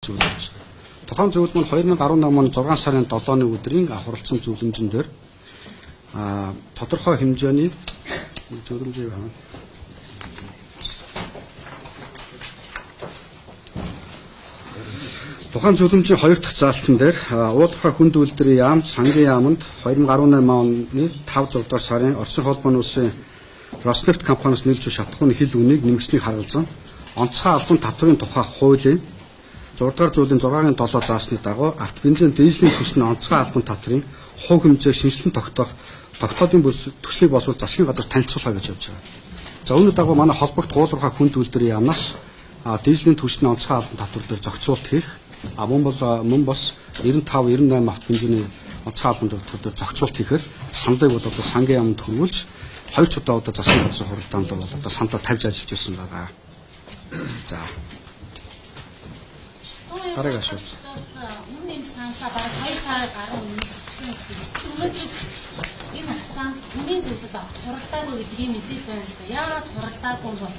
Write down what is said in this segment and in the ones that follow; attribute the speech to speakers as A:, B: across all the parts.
A: зүйл болж байна. Тухайн зөвлөм нь 2018 оны 6 сарын 7-ны өдрийн авралцсан зөвлөмжөн дээр тодорхой хэмжээний зөвлөмжийг тухайн зөвлөмжийн 2 дахь заалтан дээр уулархай хүнд үйлдвэрийн яам сангийн яамд 2018 оны 5-6 дугаар сарын Оросын холбооны улсын Роснефть компаниас нийлж шатахууны хил үнийг нэмэгснийг харгалзан онцгой албан татврын тухай хуулийн 6 дугаар зүйлийн 6-гийн 7 заасны дагуу автобензин дизелийн түвшний онцгой албан татврын хувь хэмжээг шинжилэн тогтоох тогтоодын төслийг боловсруулах засгийн газар танилцуулах гэж явж байгаа. За үүний дагуу манай холбогд уулархай хүнд үйлдвэрийн яамнаас дизелийн түвшний онцгой албан татвар дээр зохицуулт хийх мөн бас 95-98 автобензиний онцгой албан татвар дээр зохицуулт хийхээр саналыг бол одоо сангийн яамд хөрвүүлж 2 удаа засгийн газрын хуралдаанд бол одоо саналаа тавьж ажиллаж ирсэн байгаа. За. Дараагийн асуулт.
B: Үнийн саналаа бараг 2 сарын гаруй өмнө өнөөдөр энэ хугацаанд үнийн зөвлөлд авах хуралдаагүй гэдэг ийм мэдээлэл байна л да. Яагаад хуралдаагүй бол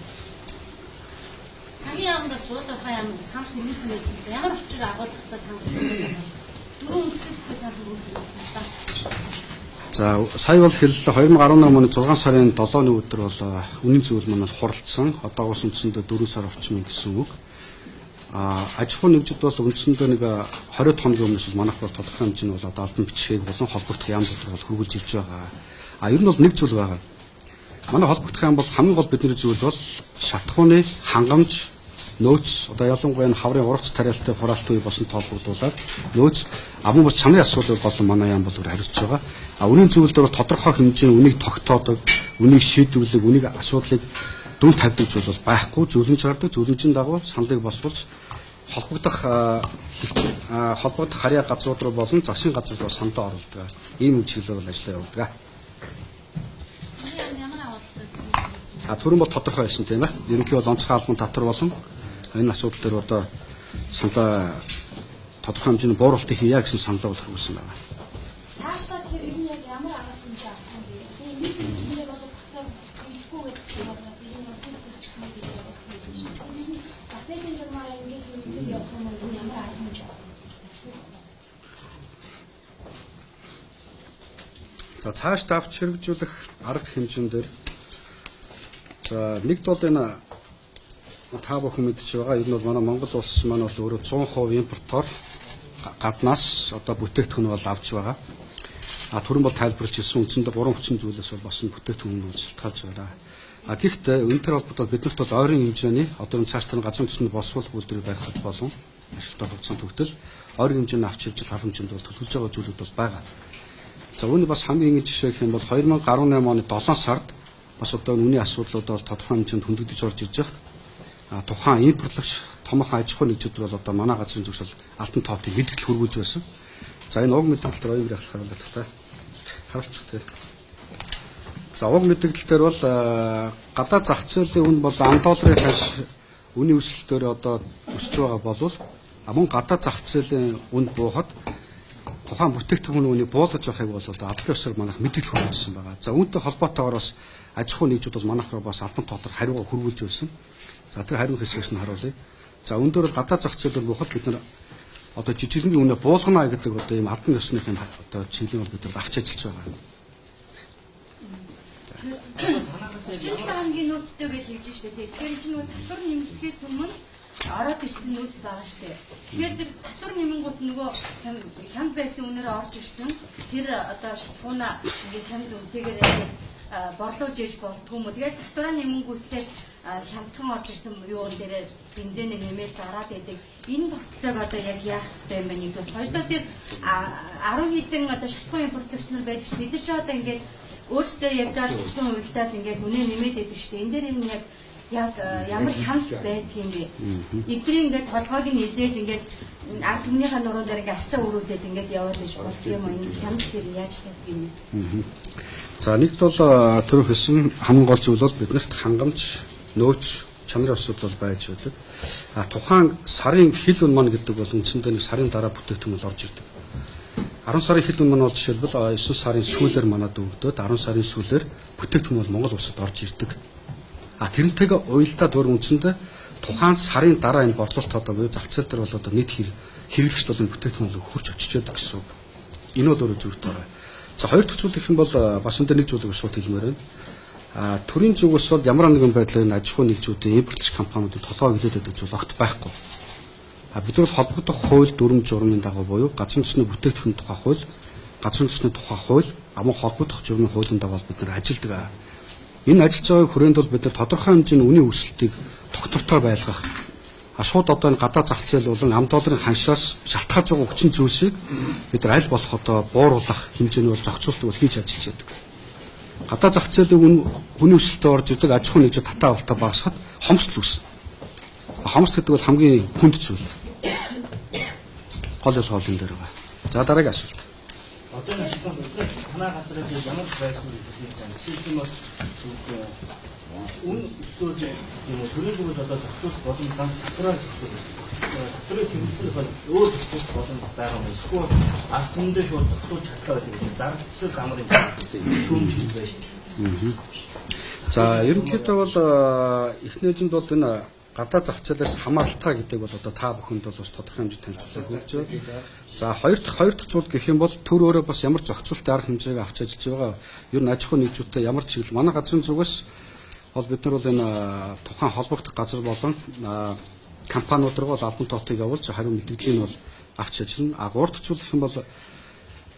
B: сангийн яамдаас уулархай яамд санал хүрүүлсэн гэсэн л да. Ямар учир агуулгатай санал хүрүүлсэн бэ? Дөрөв үндэслэлтэй санал хүрүүлсэн гэсэн л да.
A: За сая бол хэллээ 2018 оны 6 сарын 7-ны өдөр бол үнийн зөвлөл маань хуралдсан. Одоогоос үндсэндээ 4 сар орчим гэсэн үг. Аж ахуйн нэгжид бол үндсэндээ нэг 20 хоногийн өмнөөс манайх бол тодорхой хэмжээний бол одоо албан бичгийг болон холбогдох яам дотор бол хөрвүүлж ирж байгаа. Ер нь бол нэг зүйл байгаа. Манай холбогдох яам бол хамгийн гол бидний зүйл бол шатахууны хангамж нөөц одоо ялангуяа хаврын ургац тариалтай хураалтын үе босон тоолбогдуулаад нөөц мөн бас чанарын асуудал болон манай яам бол хариуцж байгаа. Үнийн зөвлөлд бол тодорхой хэмжээний үнийг тогтоодог, үнийг шийдвэрлэх, үнийг асуудлыг дүн тавьдаг зүйл бол байхгүй. Зөвлөмж гардаг, зөвлөмжийн дагуу саналыг босруулж холбогдох харьяа газрууд руу болон засгийн газар руу саналаа оруулдаг. Ийм чиглэлээр бол ажиллаа явуулдаг. Түрэн бол тодорхой байсан тийм ээ. Ерөнхий бол онцгой албан татвар болон энэ асуудал дээр одоо саналаа тодорхой хэмжээний бууруулалтыг хийя гэсэн саналаа бол хүргэсэн байна.
C: Цаашдаа тэр ер нь яг ямар арга хэмжээ авах юм бэ? Тийм нэг зүйлээ бол тогтоох хэрэггүй гэдэг нь бол энэ бас нэг зүйлчсэн гэдэг нь байна. Басны журмаар ингэж үндэ явах юм бол ямар арга хэмжээ авах юм бэ?
A: За цааш давч хэрэгжүүлэх арга хэмжээнд дээр за нэгд бол энэ та бүхэн мэдж байгаа. Ер нь бол манай Монгол улс маань бол өөрөө 100% импортоор гаднаас одоо бүтээгдэхүүн бол авч байгаа. Түрэн бол тайлбарлаж ирсэн үндсэндээ 3 хүчин зүйлээс бол бас бүтээгдэхүүн бол шалтгаалж байгаа. Гэхдээ өнөөдөр холбоотой биднэрт бол ойрын хэмжээний одоо цааш тэр газрын төсөнд боловсруулах үйлдвэрийг барихад болон ажилтны хувьцаанд төгтөл ойрын хэмжээний авч ирж харах хэмжээнд бол төлөвлөж байгаа зүйлүүд бол байгаа. За үүний бас хамгийн их жишээ гэх юм бол 2018 оны 7 сард бас одоо үнийн асуудлууд бол тодорхой хэмжээнд хөндөгдөж орж ирж байхад тухайн импортлагч томоохон аж ахуйн нэгжүүд бол одоо манай газрын зөвшөөрөл алтан тоотыг мэдгэл хөрвүүлж байсан. За энэ уг мэдээлэл дээр оюун ярих харуулдаг та. Харуулчих тэр. За уг мэдээлэл дээр бол гадаад зах зээлийн үн бол $10 хаш үнийн өсөлтөөр одоо өсөж байгаа болвол мөн гадаад зах зээлийн үнд буухад тухайн бүтээгдэхүүн үнийг буулгаж байхыг бол одоо албан ёсоор манайх мэдээлэл хөрвүүлсэн байгаа. За үүнтэй холбоотойгоор бас аж ахуйн нэгжүүд бол манайх руу бас албан тоотор хариугаа хөрвүүлж байсан. За тэр хариу хэсгээс нь харуулъя. За өндөр бол гадаад зах зээл буухад бид нар одоо жижигхэн үнэ буулгана гэдэг одоо ийм албан ёсныхын одоо чиглэл бол бид нар авч ажиллаж байгаа.
B: Жинхэнэ хамгийн нөөцтэй гэж хэлж штэ. Тэгэхээр чинь нөгөө татвар нэмэгдөхээс өмнө ороод ирсэн нөөц байгаа штэ. Тэгэхээр зэрэг татвар нэмэнгууд нөгөө хямд байсан үнээр орж ирсэн. Тэр одоо шалтгаанаа ингээд хямд үнэтэйгээр ингээд борлуулж иж болтгүй юм. Тэгээд татвараа нэмэнгүүтлээ хямдхан орж ирсэн юу нэрээ бензинээ нэмээд зараад байдаг. Энэ тогтолцоог одоо яг яах хэрэгтэй юм бэ нэгдүгээр. Хоёрдугаар тэр 10 хэдэн одоо шалтгаан импортлагч нар байдаг шүү. Бид нар ч одоо ингээд өөрсдөө ярьж байгаа төсөө хувьдаад ингээд үнэ нэмээд байдаг шүү. Энэ дээр энэ яг ямар хяналт байдаг юм бэ? Эдгээр ингээд толгойг нь нэлээд ингээд ард түмнийхээ нуруунд дээр ингээд арчаа өрүүлээд ингээд яваад байж болох юм аа. Энэ хяналт дээр яаж тавьдаг юм бэ?
A: За нэгд бол түрүү хэлсэн хамгийн гол зүйл бол биднэрт хангамж, нөөц, чанарын асуудал байж байдаг. Тухайн сарын хил үн маань гэдэг бол үндсэндээ нэг сарын дараа бүтээгдэхүүн орж ирдэг. 10 сарын хил үн маань бол жишээлбэл 9 сарын сүүлээр манад өгдөөд 10 сарын сүүлээр бүтээгдэхүүн бол Монгол улсад орж ирдэг. Тэрнтэйгээ уялдаад өөр үндсэндээ тухайн сарын дараа энэ борлуулалт одоо буюу зах зээл дээр бол одоо нийт хэрэглэгчд бол энэ бүтээгдэхүүн хурж очиж байдаг гэсэн үг. Энэ бол өөрөө зүйтэй байгаа. За хоёр дахь зүйл гэх юм бол бас энэ нэг зүйлийг шууд хэлмээр байна. Төрийн зүгээс бол ямар нэгэн байдлаар энэ аж ахуй нэгжүүдийн импортлогч компаниудыг толгой хилээд байдаг зүйл огт байхгүй. Бид бол холбогдох хууль дүрм журмын дагуу буюу газрын төсний бүтээгдэхүүн тухай хууль, газрын төсний тухай хууль, амун холбогдох журмын хуулийн дагуу бид нар ажилладаг. Энэ ажиллаж байгаа хүрээнд бол бид нар тодорхой хэмжээний үнийн өсөлтийг тогтвортой байлгах. Шууд одоо энэ гадаа зах зээл болон ам долларын ханшаас шалтгаалж байгаа хүчин зүйлсийг бид нар аль болох одоо бууруулах хэмжээний бол зохицуулт бол хийж ажиллаж байдаг. Гадаа зах зээлийн үнийн өсөлтөд орж ирдэг аж ахуй нэгжүүд татаа авалтаа багасхад хомсдол үүснэ. Хомсдол гэдэг бол хамгийн хүнд зүйл. Гол ялгаал энэ дээр байгаа. За дараагийн асуулт.
D: Одоо энэ шийдвэр танай газраас ямар байсан гэж хэлж байгаа. Жишээлбэл бол үн өсөж юм уу төрийн зүгээс одоо зохицуулах боломж ганц татвараар зохицуулах. Татврын тэмцэл бол өөр зохицуулах боломж байгаа юм. Эсвэл ард түмэндээ шууд зохицуулж чадлаа гэдэг нь зардал хамрын шүүмж хийж байна шүү дээ.
A: За ерөнхийдөө бол эхнээжинд бол энэ гадаа зах зээлээс хамааралтай гэдэг бол одоо та бүхэнд бол бас тодорхой хэмжээнд танилцуулах гэж байна. За хоёр дахь зүйл гэх юм бол төр өөрөө бас ямар зохицуултын арга хэмжээг авч ажиллаж байгаа. Ер нь аж ахуй нэгжүүдтэй ямар чиглэл манай газрын зүгээс бол бид нар бол энэ тухайн холбогдох газар болон компаниуд руу бол албан тоотыг явуулж хариу мэдээллийг бол авч ажиллана. Гурав дахь зүйл гэх юм бол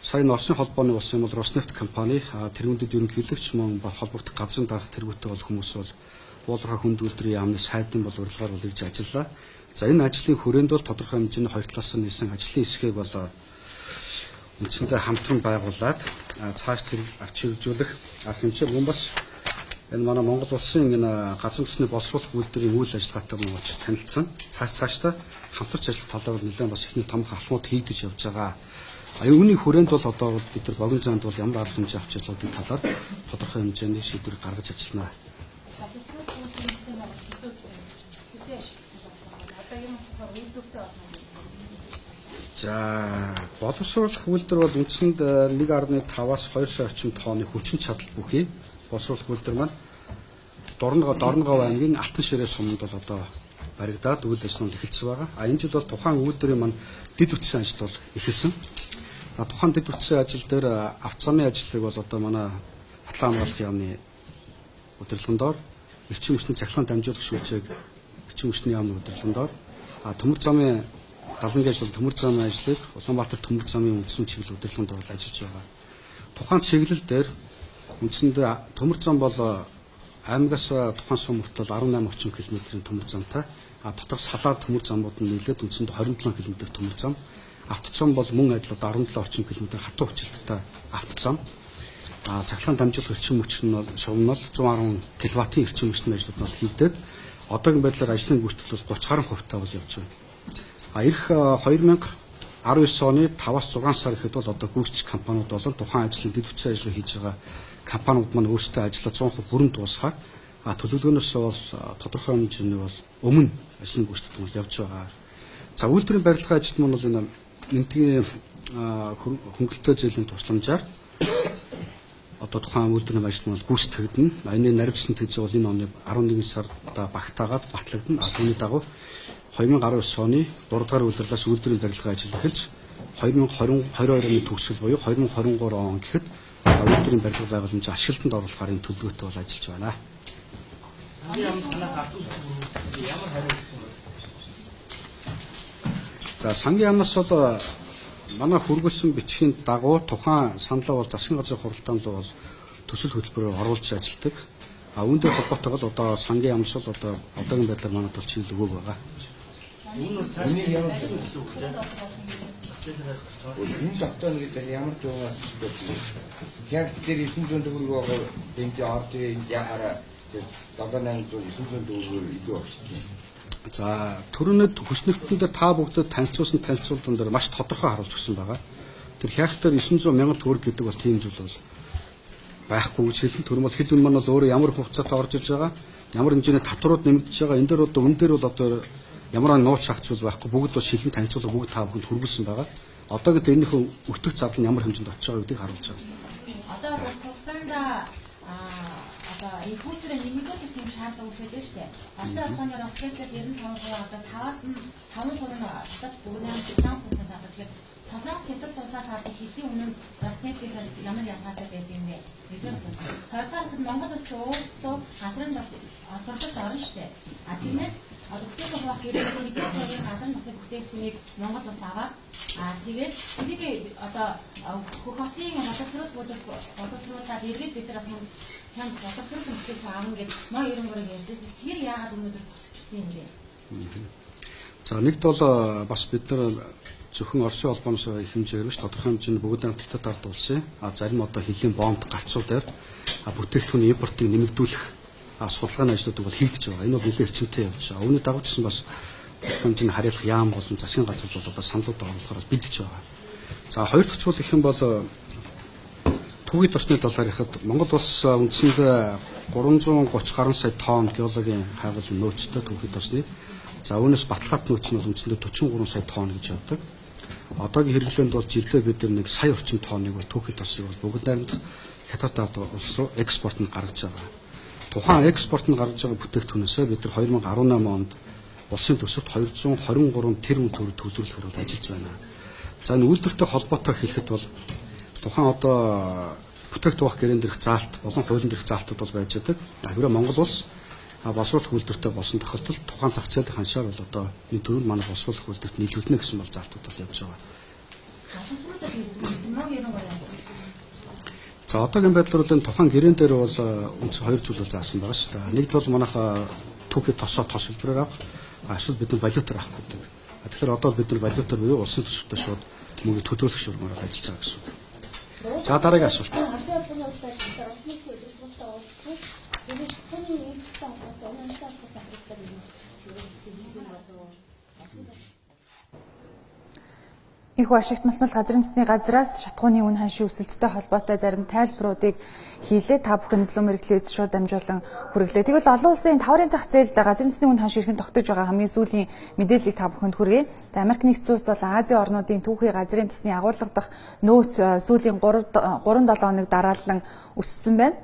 A: сая Оросын холбооны болсон юм бол Роснефть компани тэргүүндэд ерөнхийлөгч мөн холбогдох газрын дарга тэргүүттэй бол хүмүүс бол уулархаа хүнд үйлдвэрийн яамны сайдын бол урилгаар бол хийж ажиллаа. За энэ ажлын хүрээнд бол тодорхой хэмжээний хоёр талаас нь нийсэн ажлын хэсгийг бол үндсэндээ хамтран байгуулад цааш тэр авч хэрэгжүүлэх арга хэмжээ мөн бас энэ манай Монгол улсын энэ газрын төсний боловсруулах үйлдвэрийн үйл ажиллагаатай мөн очиж танилцсан. Цаашдаа хамтарч ажиллах талаар нэлээд бас ихний том алхмууд хийгдэж явж байгаа. Үүний хүрээнд бол одоо бид нар богино зайд бол ямар арга хэмжээ авч явах талаар тодорхой хэмжээний шийдвэр гаргаж ажиллана. За боловсруулах үйлдвэр бол үндсэнд 1.5-аас 2 сая орчим тонны хүчин чадал бүхий боловсруулах үйлдвэр маань Дорногов аймгийн Алтан ширээ суманд бол одоо баригдаад үйл ажиллагаа эхэлсэн байгаа. Энэ жил бол тухайн үйлдвэрийн маань дэд үтсийн ажил бол эхэлсэн. За тухайн дэд үтсийн ажил дээр авто замын ажлыг бол одоо манай батлан хамгаалах яамны удирдлагын доор эрчим хүчний цахилгаан дамжуулах шүүжээг эрчим хүчний яамны удирдлагын доор төмөр замын 70 гэж бол төмөр замын ажлыг Улаанбаатар төмөр замын үндсэн чиглэл удирдлагын доор ажиллаж байгаа. Тухайн чиглэл дээр үндсэндээ төмөр зам бол аймагаас тухайн сум хүртэл 18 орчим километрийн төмөр замтай. Дотор салаад төмөр замууд нь нийлээд үндсэндээ 27 км төмөр зам. Автозам бол мөн адил 17 орчим километр хатуу хүчилттэй автозам. Цахилгаан дамжуулах эрчим хүч нь шугам нь 110 кВт-ийн эрчим хүчний ажлууд бол хийгдээд одоогийн байдлаар ажлын гүйцэтгэл бол 30 гаруй хувьтай бол явж байна. Ирэх 2019 оны 5-аас 6 сар ихэд бол одоо гүйцэтгэх компаниуд болон тухайн ажлын дэд үтсийн ажлыг хийж байгаа компаниуд маань өөрсдөө ажлаа 100% бүрэн дуусгаад төлөвлөгөөнөөс бол тодорхой хэмжээний бол өмнө ажлын гүйцэтгэл бол явж байгаа. За үйлдвэрийн барилгын ажилд маань бол энэ энтгийн хөнгөлөлтөө зээлийн тусламжаар одоо тухайн үйлдвэрийн ажилд маань гүйцэтгэгдэнэ. Энэ наривчлан төзөө бол энэ оны 11 сард багтаагаад батлагдана. Үүний дагуу 2019 оны 3 дугаар улирлаас үйлдвэрийн барилгын ажил эхэлж 2022 оны төгсгөл буюу 2023 он гэхэд үйлдвэрийн барилга байгууламж ашиглалтанд оруулахаар энэ төлөвлөгөөтэй бол ажиллаж байна. За сангийн яамнаас бол манай хүргэлсэн бичгийн дагуу тухайн саналаа бол засгийн газрын хуралдаанд бол төсөл хөтөлбөрөөр оруулж ажилладаг. Үүнтэй холбоотойгоо одоо сангийн яамнаас бол одоо одоогийн байдлаар манайд бол чиглэл өгөөг байгаа.
D: Энэ
E: тогтооно гэдэг ямар ч байгаа яг тэр 900 төгрөг байгаа энэ орж энэ яхаараа 7800 900 төгрөгөөр илүү болчихсон.
A: За төрөнөд хүчнэгтэн дээр та бүгдэд танилцуулсан танилцуулдан дээр маш тодорхой харуулж өгсөн байгаа. Тэр хяхтар 900 сая төгрөг гэдэг бол тийм зүйл бол байхгүй гэж хэлсэн. Тэр бол хэд үн маань бол өөрөө ямар хугацаатай орж ирж байгаа, ямар хэмжээний татварууд нэмэгдэж байгаа. Энэ дээр одоо үн дээр бол одоо ямар нууц шахах зүйл байхгүй. Бүгд бол шилэн танилцуулга бүгд та бүхэнд хүргэлсэн байгаа. Одоо гэдэг энэхүү өртөх зардал нь ямар хэмжээнд очиж байгаа гэдгийг харуулж байгаа.
B: Одоо хугацаанд
C: одоо энэ хүүсрээ нэмэгдүүлэх тийм шаардлага үүсэж байна шүү дээ. Оросын албаны Роснефтээс 95% одоо 5-аас нь 5% нь дотоод бүгд финанс усаас авдаг. Тэгэхээр Солонгос сэтэл усаас авдаг хэлийн үнэ нь Роснефтээс ямар ялгаатай байдаг юм бэ? Биднээс хоёрдугаараас нь Монгол улс өөрсдөө газрын бас олборлож орно шүү дээ. А тиймээс бүтээгдэхүүн хуваах гэрээс мэдээллийн газрын басны бүтээгдэхүүнийг Монгол улс аваад тэгээд энийг одоо хөх хотын боловсруулаад эргээд бид нар бас хям боловсруулсан бүтээгдэхүүн авна гэж маа 93-ыг ярьжсэн. Тэр яагаад өнөөдөр зогсчихсан юм бэ?
A: За нэгд бол бас бид нар зөвхөн Оросын холбооноос их хэмжээгээр биш тодорхой хэмжээний бүгд найрамд хятад ард улсын зарим одоо хэлийн бомб гарцуудаар бүтээгдэхүүний импортыг нэмэгдүүлэх судалгааны ажлуудыг бол хийгдэж байгаа. Энэ бол нэлээд эрчимтэй явж байгаа. Үүний дагуу ч бас хэмжээний харьяалах яам болон засгийн газар бол одоо саналуудаа оруулахаар бэлдэж байгаа. За хоёр дахь чухал их юм бол түүхий тосны талаар ярихад Монгол улс үндсэндээ 330 гаруй сая тонн геологийн хайгуул нөөцтэй түүхий тосны. За үүнээс баталгаат нөөц нь бол үндсэндээ 43 сая тонн гэж явдаг. Одоогийн хэрэглээнд бол жилдээ бид нэг сая орчим тонныг түүхий тосыг бол бүгд найрамдах хятад ард улс руу экспортод гаргаж байгаа. Тухайн экспортод гаргаж байгаа бүтээгдэхүүнээсээ бид нар 2018 онд улсын төсөвт 223 тэрбум төгрөг төлөвлөхөөр ажиллаж байна. За энэ үйлдвэртэй холбоотой хэлэхэд бол тухайн одоо бүтээгдэхүүн гэрээнд дээрх заалт болон хуулийн дээрх заалтууд бол байж байгаа. Хэрэв Монгол улс босруулах үйлдвэртэй болсон тохиолдолд тухайн зах зээлийн ханшаар бол одоо энэ төрөнд манай босруулах үйлдвэрт нийлүүлнэ гэсэн бол заалтууд бол явж байгаа. За одоогийн байдлаар бол энэ тухайн гэрээн дээр бол үндсэн хоёр зүйл заасан байгаа шүү дээ. Нэгд бол манайха түүхий тосоо тос хэлбэрээр авах, эсвэл бид нар валютаар авах гэдэг. Тэгэхээр одоо бид нар валютаар буюу улсын төсөвтэй шууд мөнгө төлөвлөх шуурмаар ажиллаж байгаа гэсэн үг. За дараагийн асуулт.
F: Их Вашингтон мал газрын төсний газраас шатхууны үн ханшийн өсөлттэй холбоотой зарим тайлбаруудыг хийлээ. Та бүхэн төлөм мэрэгчлээс шууд дамжуулан хүргэлээ. Тэгвэл олон улсын таврын зах зээлд газрын төсний үн ханшийн эрхэнд тогтож байгаа хамгийн сүүлийн мэдээллийг та бүхэнд хүргэе. За Америк нэгдсэн улс бол Азийн орнуудын түүхий газрын төсний агуулга дахь нөөц сүүлийн 3-7 хоног дараалан өссөн байна.